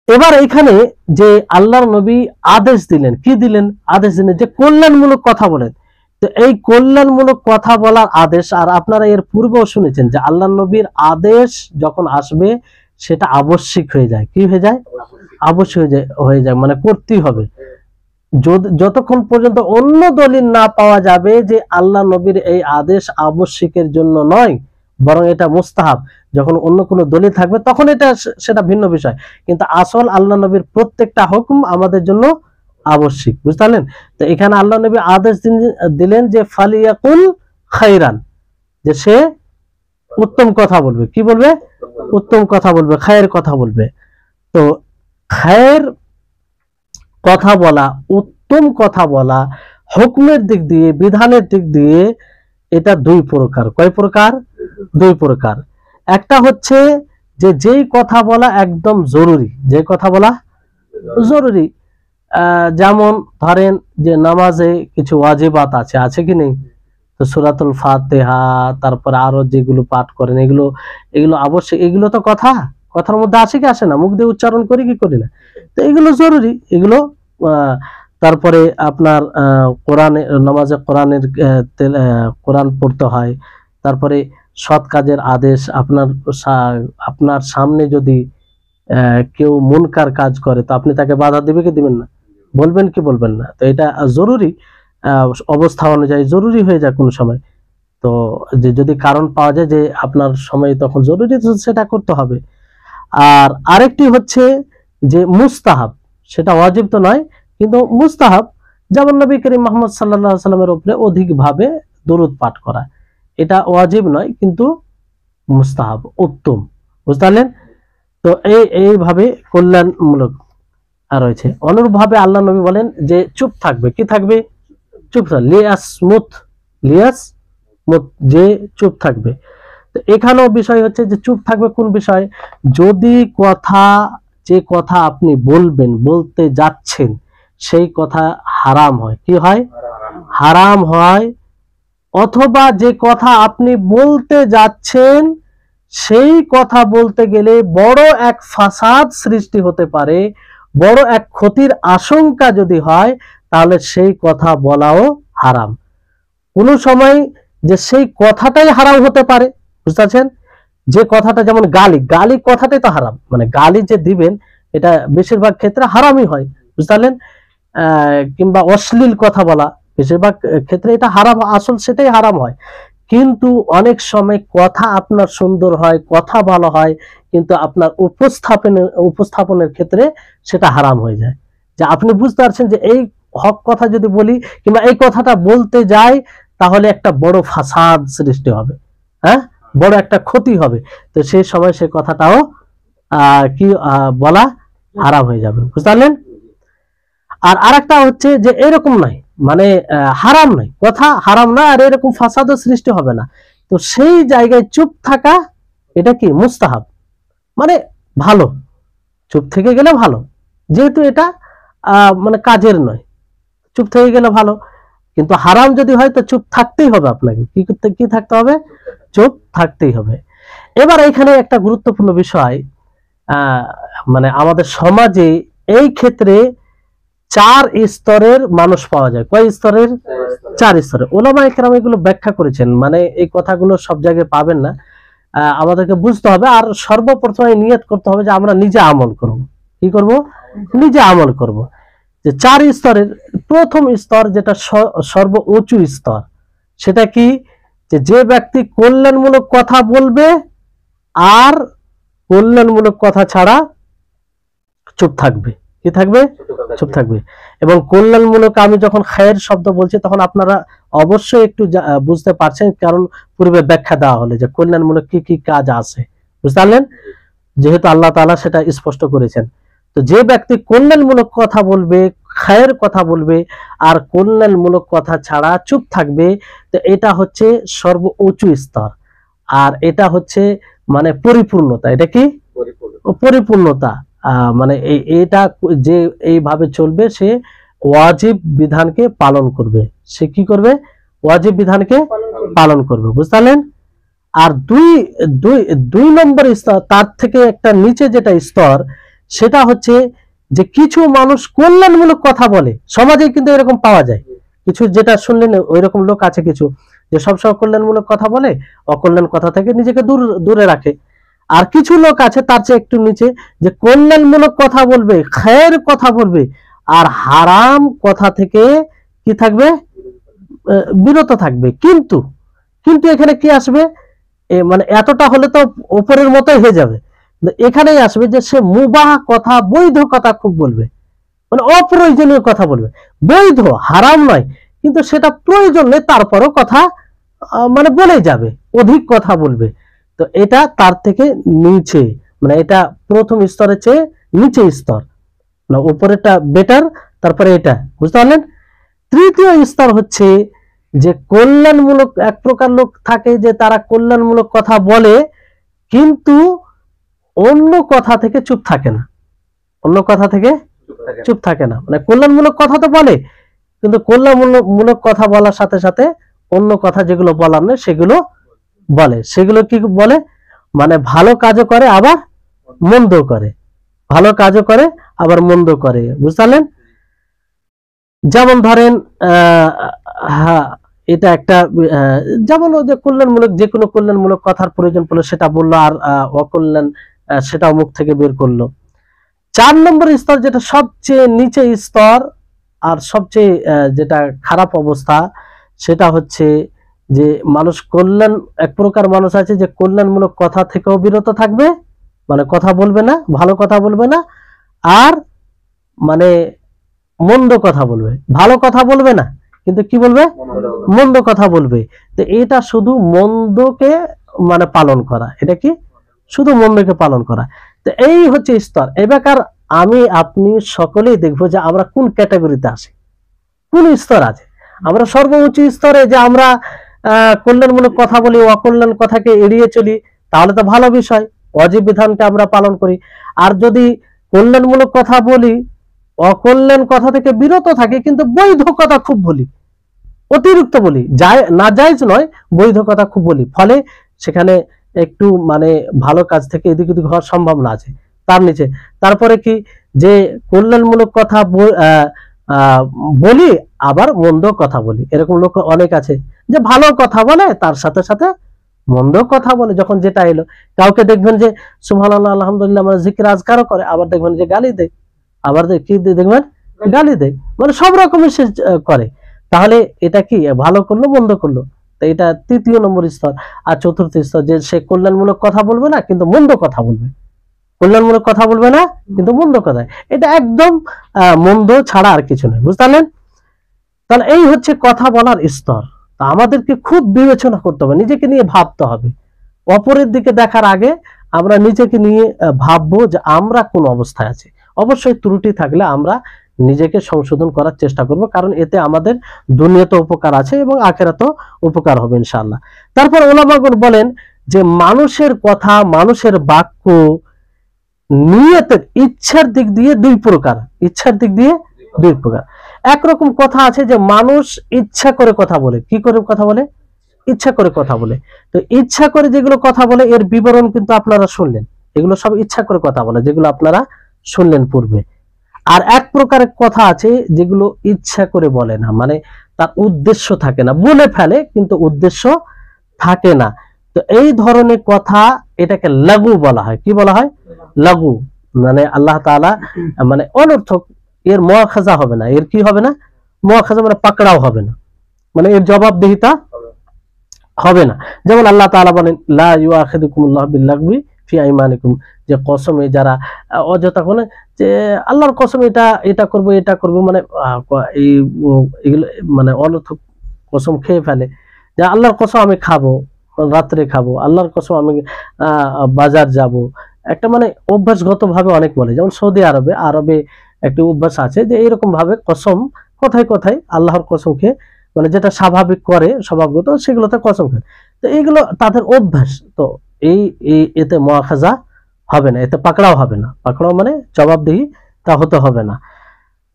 এবার এখানে যে আল্লাহর নবী আদেশ দিলেন, কি দিলেন? আদেশ দিলেন যে কল্যাণমূলক কথা বলেন। তো এই কল্যাণমূলক কথা বলার আদেশ, আর আপনারা এর পূর্বেও শুনেছেন যে আল্লাহর নবীর আদেশ যখন আসবে সেটা আবশ্যিক হয়ে যায়। কি হয়ে যায়? আবশ্যক হয়ে যায়, মানে করতেই হবে। যতক্ষণ পর্যন্ত অন্য দলিল না পাওয়া যাবে যে আল্লাহ নবীর এই আদেশ আবশ্যিকের জন্য নয়, বরং এটা মুস্তাহাব, যখন অন্য কোনো দলিল থাকবে তখন সেটা ভিন্ন বিষয়। কিন্তু আসল আল্লাহ নবীর প্রত্যেকটা হুকুম আমাদের জন্য আবশ্যিক, বুঝতে পারলেন? তো এখানে আল্লাহ নবী আদেশ দিলেন যে ফালিয়াকুল খাইরান, যে সে উত্তম কথা বলবে। কি বলবে? উত্তম কথা বলবে, খায়ের কথা বলবে। তো খায়ের কথা বলা, উত্তম কথা বলা, হুকুমের দিক দিয়ে, বিধানের দিক দিয়ে, এটা দুই প্রকার। কয় প্রকার? দুই প্রকার। একটা হচ্ছে যে যেই কথা বলা একদম জরুরি, যে কথা বলা জরুরি, যেমন ধরেন যে নামাজে কিছু ওয়াজিবাত আছে কি নেই? তো সূরাতুল ফাতিহা, তারপরে আরো যেগুলো পাঠ করেন, এগুলো অবশ্যই, এগুলো তো কথার মধ্যে আসে কি আসে না? মুখ দিয়ে উচ্চারণ করি কি করি না? তো এগুলো জরুরি, এগুলো। তারপরে আপনার নামাজে কোরআন পড়তে হয়। তারপরে সৎ কাজের আদেশ, আপনার সামনে যদি কেউ মুনকার কাজ করে, তো আপনি তাকে বাধা দিবে কি দিবেন না? বলবেন কি বলবেন না? তো এটা জরুরি, অবস্থা অনুযায়ী জরুরি হয়ে যায় কোন সময়। তো যে যদি কারণ পাওয়া যায় যে আপনার সময় তখন জরুরি, তো সেটা করতে হবে। আর আরেকটি হচ্ছে যে মুস্তাহাব, সেটা ওয়াজিব তো নয় কিন্তু মুস্তাহাব, যেমন নবী করিম মুহাম্মদ সাল্লাল্লাহু আলাইহি সাল্লামের উপরে অধিকভাবে দরুদ পাঠ করা, এটা ওয়াজিব নয় কিন্তু মুস্তাহাব, উত্তম। বুঝতে পারলেন? তো এইভাবে কল্যাণমূলক আর রয়েছে। অনুরূপভাবে আল্লাহ নবী বলেন যে চুপ থাকবে, কি থাকবে? চুপ থাকবে, লিয়াসমুত, যে চুপ থাকবে। তো এখানেও বিষয় হচ্ছে যে চুপ থাকবে কোন বিষয়? যদি যে কথা আপনি বলতে যাচ্ছেন সেই কথা হারাম হয়, কি হয়? হারাম হয়, অথবা যে কথা আপনি বলতে যাচ্ছেন সেই কথা বলতে গেলে বড় এক ফাসাদ সৃষ্টি হতে পারে, বড় এক ক্ষতির আশঙ্কা যদি হয়, তাহলে সেই কথা বলাও হারাম। কোন সময় যে সেই কথাটাই হারাম হতে পারে, বুঝতে পারছেন? যে কথাটা, যেমন গালি কথাটাই তো হারাম, মানে গালি যে দিবেন এটা বেশিরভাগ ক্ষেত্রে হারামই হয়, বুঝতে পারলেন? কিংবা অশ্লীল কথা বলা, বেশিরভাগ ক্ষেত্রে এটা হারাম, আসল সেটাই হারাম হয়। কিন্তু অনেক সময় কথা আপনার সুন্দর হয়, কথা ভালো হয়, কিন্তু আপনার উপস্থাপনের ক্ষেত্রে সেটা হারাম হয়ে যায়। যে আপনি বুঝতে পারছেন যে এই হক কথা যদি বলি কিংবা এই কথাটা বলতে যাই, তাহলে একটা বড় ফাসাদ সৃষ্টি হবে, হ্যাঁ, বড় একটা ক্ষতি হবে। তো সেই সময় সে কথাটাও বলা হারাম হয়ে যাবে, বুঝতে পারলেন? আর আরেকটা হচ্ছে যে এরকম নয়, মানে হারাম নয়, কথা হারাম না, আর এরকম ফাসাদও সৃষ্টি হবে না, তো সেই জায়গায় চুপ থাকা, এটা কি মুস্তাহাব, মানে ভালো, চুপ থেকে গেলে ভালো, যেহেতু এটা মানে কাজের নয়, চুপ থেকে গেলে ভালো। কিন্তু হারাম যদি হয় তো চুপ থাকতেই হবে, আপনাকে কি থাকতে হবে? চুপ থাকতেই হবে। এবার এখানে একটা গুরুত্বপূর্ণ বিষয়, মানে আমাদের সমাজে এই ক্ষেত্রে 4 স্তরের মানুষ পাওয়া যায়। কয় স্তরের? 4 স্তরের। উলামায়ে কেরাম এগুলো ব্যাখ্যা করেছেন, মানে এই কথাগুলো সব জায়গায় পাবেন না, আমাদেরকে বুঝতে হবে। আর সর্বপ্রথমে নিয়ত করতে হবে যে আমরা নিজে আমল করব। কি করব? নিজে আমল করব। যে 4 স্তরের প্রথম স্তর, যেটা সর্ব উঁচু স্তর, সেটা কি? যে ব্যক্তি কল্যাণমূলক কথা বলবে আর কল্যাণমূলক কথা ছাড়া চুপ থাকবে। কি থাকবে? চুপ থাকবে। এবং কল্যাণমূলক, আমি যখন খায়ের শব্দ বলছি তখন আপনারা অবশ্যই একটু বুঝতে পারছেন, কারণ পূর্বে ব্যাখ্যা দেওয়া হলো যে কল্যাণমূলক কি কি কাজ আছে, বুঝতে পারলেন? যেহেতু আল্লাহ তাআলা সেটা স্পষ্ট করেছেন। তো যে ব্যক্তি কল্যাণমূলক কথা বলবে, খায়ের কথা বলবে আর কল্যাণমূলক কথা ছাড়া চুপ থাকবে, তো এটা হচ্ছে সর্ব উঁচু স্তর। আর এটা হচ্ছে মানে পরিপূর্ণতা। এটা কি? পরিপূর্ণতা। মানে এটা যে এইভাবে চলবে, সে ওয়াজিব বিধানকে পালন করবে। সে কি করবে? ওয়াজিব বিধানকে পালন করবে, বুঝতে পারলেন? আর দুই নম্বর স্তর, তার থেকে একটা নিচে যেটা স্তর, সেটা হচ্ছে যে কিছু মানুষ কল্যাণমূলক কথা বলে, সমাজে কিন্তু এরকম পাওয়া যায় কিছু, যেটা শুনলেন ওইরকম লোক আছে কিছু, যে সবসময় কল্যাণমূলক কথা বলে, অকল্যাণ কথা থেকে নিজেকে দূরে রাখে। আর কিছু লোক আছে তার চেয়ে একটু নিচে, যে কল্যাণমূলক কথা বলবে, খায়ের কথা বলবে, আর হারাম কথা থেকে কি থাকবে? বিরত থাকবে। কিন্তু এখানে কি আসবে? মানে এতটা হলে তো উপরের মতোই হয়ে যাবে, এখানেই আসবে যে সে মুবাহ কথা, বৈধ কথা খুব বলবে, মানে অপ্রয়োজনীয় কথা বলবে, বৈধ, হারাম নয়, কিন্তু সেটা প্রয়োজন নেই, তারপরও কথা মানে বলে যাবে, অধিক কথা বলবে। তো এটা তার থেকে নিচে, মানে এটা প্রথম স্তরের চেয়ে নিচে স্তর, না উপরেরটা বেটার, তারপরে এটা, বুঝতে পারলেন? তৃতীয় স্তর হচ্ছে যে কল্যাণমূলক, এক প্রকার লোক থাকে যে তারা কল্যাণমূলক কথা বলে কিন্তু অন্য কথা থেকে চুপ থাকে না, অন্য কথা থেকে চুপ থাকে না, মানে কল্যাণমূলক কথা তো বলে, কিন্তু কল্যাণমূলক কথা বলার সাথে সাথে অন্য কথা যেগুলো বলার নয় সেগুলো বলে। সেগুলো কি বলে? মানে ভালো কাজও করে আবার মন্দ করে, ভালো কাজও করে আবার মন্দ করে, বুঝতে পারলেন? যেমন ধরেন হ্যাঁ, এটা একটা যেমন ওই যে কল্যাণমূলক, যে কোনো কল্যাণমূলক কথার প্রয়োজন পড়লো সেটা বললো, আর অকল্যাণ সেটাও মুখ থেকে বের করলো, 4 নম্বর স্তর যেটা সবচেয়ে নিচে স্তর আর সবচেয়ে যেটা খারাপ অবস্থা, সেটা হচ্ছে যে মানুষ কল্যাণ, এক প্রকার মানুষ আছে যে কল্যাণমূলক কথা থেকেও বিরত থাকবে, মানে কথা বলবে না, ভালো কথা বলবে না, আর মানে মন্দ কথা বলবে, ভালো কথা বলবে না কিন্তু কি বলবে, মন্দ কথা বলবে। তো এটা শুধু মন্দকে মানে পালন করা, এটা কি শুধু মন্দকে পালন করা। তো এই হচ্ছে স্তর। এবার আমি আপনি সকলেই দেখবো যে আমরা কোন ক্যাটাগরিতে আছি, কোন স্তর আছে। আমরা সর্বোচ্চ স্তরে যে আমরা কল্যাণমূলক কথা বলি, অকল্যাণ কথাকে এড়িয়ে চলি, তাহলে তো ভালো বিষয়, অজীব বিধানকে আমরা পালন করি। আর যদি কল্যাণমূলক কথা বলি, অকল্যাণ কথা থেকে বিরত থাকি, কিন্তু বৈধ কথা খুব বলি, অতিরিক্ত বলি, না জায়েজ নয়, বৈধ কথা খুব বলি, ফলে সেখানে একটু মানে ভালো কাজ থেকে এদিক ওদিক হওয়ার সম্ভাবনা আছে। তার নিচে তারপরে কি, যে কল্যাণমূলক কথা বলি আবার মন্দ কথা বলি। এরকম লোক অনেক আছে যে ভালো কথা বলে তার সাথে সাথে মন্দ কথা বলে। যখন যেটা এলো, কাউকে দেখবেন যে সুবহানাল্লাহ আলহামদুলিল্লাহ মানে জিকির আজকারও করে, আবার দেখবেন যে গালি দেয়, আবার কি দেখবেন গালি দেয়, মানে সব রকমের সে করে। তাহলে এটা কি ভালো করলো মন্দ করলো? তো এটা 3য় নম্বর স্তর। আর 4র্থ স্তর যে সে কল্যাণমূলক কথা বলবে না কিন্তু মন্দ কথা বলবে, কল্যাণমূলক কথা বলবে না কিন্তু মন্দ কথা, এটা একদম মন্দ ছাড়া আর কিছু নয়, বুঝতে পারলেন? তাহলে এই হচ্ছে কথা বলার স্তর। তা আমাদেরকে খুব বিবেচনা করতে হবে, নিজেকে নিয়ে ভাবতে হবে। অপরের দিকে দেখার আগে আমরা নিজেকে নিয়ে ভাববো যে আমরা কোন অবস্থায় আছি। অবশ্যই ত্রুটি থাকলে আমরা নিজেকে সংশোধন করার চেষ্টা করব, কারণ এতে আমাদের দুনিয়াতে উপকার আছে এবং আখিরাতেও উপকার হবে ইনশাআল্লাহ। তারপর উলামাগণ বলেন যে মানুষের কথা, মানুষের বাক্য নিয়তের ইচ্ছার দিক দিয়ে 2 প্রকার, ইচ্ছার দিক দিয়ে 2 প্রকার। একরকম কথা আছে যে মানুষ ইচ্ছা করে কথা বলে, কি করে কথা বলে, ইচ্ছা করে কথা বলে। তো ইচ্ছা করে যেগুলো কথা বলে এর বিবরণ কিন্তু আপনারা শুনলেন, এগুলো সব ইচ্ছা করে কথা বলে, যেগুলো আপনারা শুনলেন পূর্বে। আর এক প্রকারের কথা আছে যেগুলো ইচ্ছা করে বলে না, মানে তার উদ্দেশ্য থাকে না, বলে ফেলে কিন্তু উদ্দেশ্য থাকে না। তো এই ধরনের কথা এটাকে লাগু বলা হয়। কি বলা হয়? লাগু। মানে আল্লাহ তাআলা মানে অনর্থক, এর মুআখাযা হবে না, এর কি হবে না, মুআখাযা মানে পাকড়াও হবে না, মানে এর জবাবদিহিতা হবে না। যেমন আল্লাহ তাআলা বলেন লা ইউআখিদুকুমুল্লাহু বিল্লাগবি ফি আইমানিকুম, যে কসমে যারা অযথা কোনে যে আল্লাহর কসম এটা করব এটা করব, মানে এই এগুলো মানে অনর্থক কসম খেয়ে ফেলে, যে আল্লাহর কসম আমি খাবো, রাত্রে খাবো, আল্লাহর কসম আমি বাজার যাব, একটা মানে অভ্যাসগত ভাবে অনেক বলে। যেমন সৌদি আরবে একটা অভ্যাস আছে যে এইরকম ভাবে কসম কথায় কথায় আল্লাহর কসম খেয়ে, মানে যেটা স্বাভাবিক করে স্বভাবগত সেগুলোতে কসম খায়। তো এইগুলো তাদের অভ্যাস। তো এতে মুআখাযা হবে না, এতে পাকড়াও হবে না, পাকড়াও মানে জবাবদিহি তা হতে হবে না।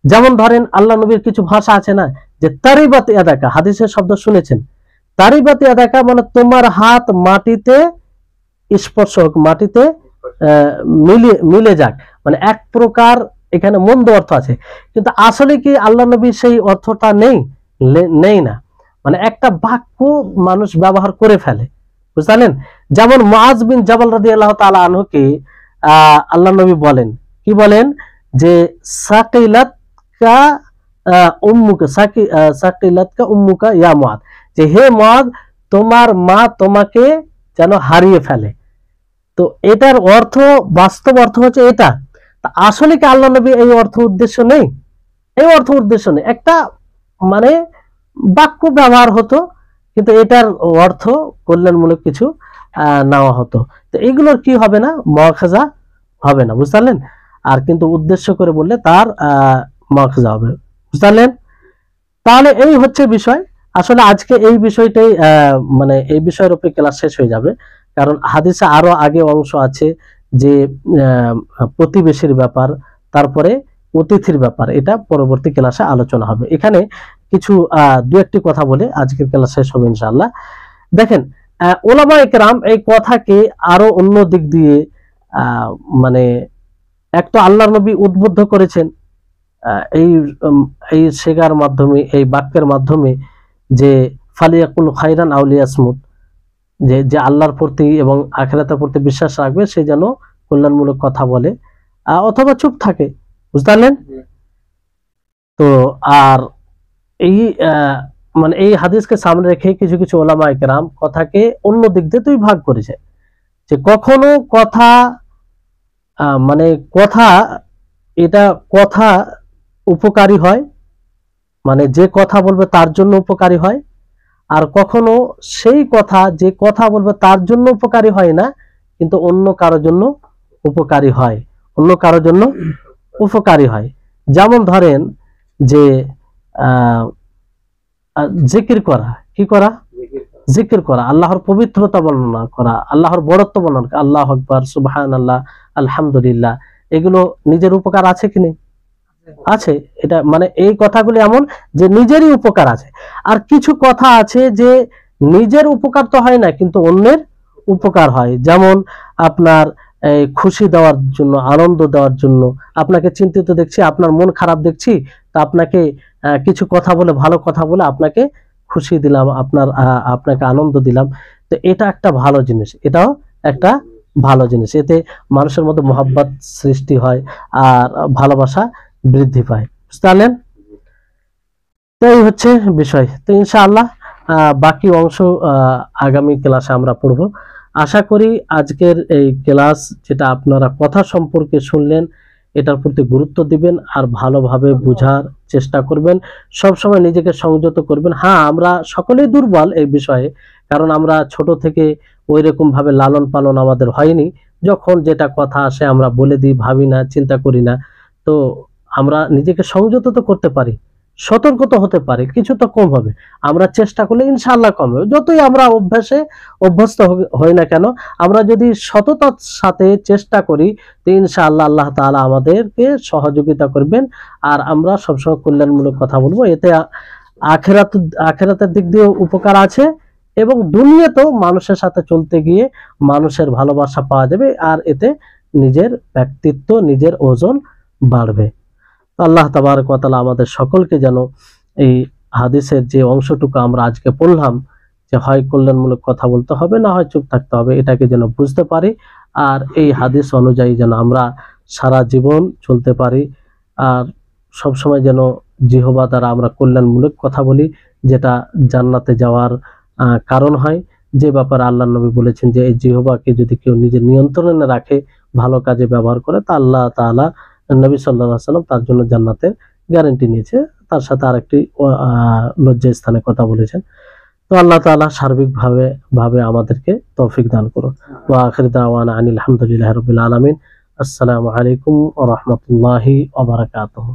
যেমন ধরেন আল্লাহ নবীর কিছু ভাষা আছে না, যে তারিবাত ইয়াদাকা, হাদিসের শব্দ শুনেছেন, তারিবাত ইয়াদাকা মানে তোমার হাত মাটিতে স্পর্শ হোক, মাটিতে মিলে যাক, মানে এক প্রকার এখানে মন্দ অর্থ আছে, কিন্তু আসলে কি আল্লাহ নবী সেই অর্থটা নেই না, মানে একটা বাক্য মানুষ ব্যবহার করে ফেলে, বুঝলেন? যেমন মুআজ বিন জাবাল রাদিয়াল্লাহু তাআলা আনহুকে আল্লাহ নবী বলেন, কি বলেন, যে সাকিলাতকা উম্মুকা, সাকিলাতকা উম্মুকা ইয়া মুআদ, যে হে মুআদ তোমার মা তোমাকে যেন হারিয়ে ফেলে। তো এটার অর্থ, বাস্তব অর্থ হচ্ছে এটা। আসলে কি আল্লাহ নবী এই অর্থ উদ্দেশ্য নেই, এই অর্থ উদ্দেশ্য নেই, একটা মানে বাক্য ব্যবহার হতো, কিন্তু এটার অর্থ কল্যাণমূলক কিছু নেওয়া হতো। তো এগুলোর কি হবে না, মুআখাযা হবে না, বুঝলেন? আর কিন্তু উদ্দেশ্য করে বললে তার মুআখাযা হবে, বুঝলেন? তাহলে এই হচ্ছে বিষয়। আসলে আজকে এই বিষয়টাই মানে এই বিষয়ের উপরে ক্লাস শেষ হয়ে যাবে, কারণ হাদিসে আরো আগে অংশ আছে যে প্রতিবেশীর ব্যাপার, তারপরে অতিথির ব্যাপার, এটা পরবর্তী ক্লাসে আলোচনা হবে। এখানে কিছু 2-1টি কথা বলে আজকের ক্লাস শেষ হবে ইনশাআল্লাহ। দেখেন উলামায়ে কেরাম এই কথাকে আরো অন্য দিক দিয়ে মানে এক তো আল্লাহর নবী উদ্বুদ্ধ করেছেন এই শেখার মাধ্যমে, এই বাক্যের মাধ্যমে, যে ফালিয়াকুল খায়রান আও লিয়াসমুত, যে আল্লাহর প্রতি এবং আখিরাতের প্রতি বিশ্বাস রাখবে সে যেন কল্যাণমূলক কথা বলে, অথবা চুপ থাকে, বুঝতে পারলেন? তো আর এই মানে এই হাদিসকে সামনে রেখে কিছু কিছু ওলামায়ে কেরাম কথাকে অন্য দিক দিয়ে দুই ভাগ করেছে, যে কখনো কথা মানে কথা এটা কথা উপকারী হয়, মানে যে কথা বলবে তার জন্য উপকারী হয়, আর কখনো সেই কথা যে কথা বলবে তার জন্য উপকারী হয় না, কিন্তু অন্য কারোর জন্য উপকারী হয়, অন্য কারোর জন্য উপকারী হয়। যেমন ধরেন যে জিকির করা, কি করা? জিকির করা, আল্লাহর পবিত্রতা বর্ণনা করা, আল্লাহর বড়ত্ব বর্ণনা করা, আল্লাহু আকবার, সুবহানাল্লাহ, আলহামদুলিল্লাহ, এগুলো নিজের উপকার আছে কি নেই? আছে। এটা মানে এই কথাগুলো এমন যে নিজেরই উপকার আছে। আর কিছু কথা আছে যে নিজের উপকার তো হয় না, কিন্তু অন্যের উপকার হয়। যেমন আপনার খুশি দেওয়ার জন্য, আনন্দ দেওয়ার জন্য, আপনাকে চিন্তিত দেখছি, আপনার মন খারাপ দেখছি, তা আপনাকে কিছু কথা বলে, ভালো কথা বলে আপনাকে খুশি দিলাম, আপনাকে আনন্দ দিলাম। তো এটা একটা ভালো জিনিস, এটাও একটা ভালো জিনিস। এতে মানুষের মধ্যে মহব্বত সৃষ্টি হয় আর ভালোবাসা বৃদ্ধি পায়, বুঝতে পারলেন? তো এই হচ্ছে বিষয়। তো ইনশাআল্লাহ বাকি অংশ আগামী ক্লাসে আমরা পড়ব। আশা করি আজকের এই ক্লাস যেটা আপনারা কথা সম্পর্কে শুনলেন, এটার প্রতি গুরুত্ব দিবেন আর ভালোভাবে বোঝার চেষ্টা করবেন, সব সময় নিজেকে সংযত করবেন। হ্যাঁ, আমরা সকলেই দুর্বল এই বিষয়ে, কারণ আমরা ছোট থেকে ওই রকম ভাবে লালন পালন আমাদের হয়নি। যখন যেটা কথা আসে আমরা বলে দিই, ভাবি না, চিন্তা করি না। তো আমরা নিজেকে সংযত তো করতে পারি, সতর্ক তো হতে পারি, কিছু তো কম হবে। আমরা চেষ্টা করলে ইনশাআল্লাহ কম হবে। যতই আমরা অভ্যস্ত হই না কেন, আমরা যদি সততার সাথে চেষ্টা করি, তো ইনশাআল্লাহ আল্লাহ তাআলা আমাদেরকে সহযোগিতা করবেন আর আমরা সবসময় কল্যাণমূলক কথা বলবো। এতে আখিরাতের দিক দিয়ে উপকার আছে এবং দুনিয়াতেও মানুষের সাথে চলতে গিয়ে মানুষের ভালোবাসা পাওয়া যাবে, আর এতে নিজের ব্যক্তিত্ব, নিজের ওজন বাড়বে। আল্লাহ তাবারক ওয়া তাআলা আমাদের সকলকে যেন এই হাদিসের যে অংশটুকু আমরা আজকে পড়লাম, যে হয় কল্যাণমূলক কথা বলতে হবে, না হয় চুপ থাকতে হবে, এটাকে যেন বুঝতে পারি আর এই হাদিস অনুযায়ী যেন আমরা সারা জীবন চলতে পারি। আর সবসময় যেন জিহবা দ্বারা আমরা কল্যাণমূলক কথা বলি, যেটা জান্নাতে যাওয়ার কারণ হয়। যে ব্যাপারে আল্লাহর নবী বলেছেন যে এই জিহবাকে যদি কেউ নিজের নিয়ন্ত্রণে রাখে, ভালো কাজে ব্যবহার করে, তা আল্লাহ তাআলা, নবী সাল্লাল্লাহু আলাইহি ওয়াসাল্লাম তার জন্য জান্নাতের গ্যারান্টি নিয়েছে। তার সাথে আরেকটি লজ্জা স্থানে কথা বলেছেন। তো আল্লাহ তাআলা সার্বিকভাবে আমাদেরকে তৌফিক দান করুন। ওয়া আখির দাওয়ানা আনিল হামদুলিল্লাহি রাব্বিল আলামিন। আসসালামু আলাইকুম ওয়া রাহমাতুল্লাহি ওয়া বারাকাতুহু।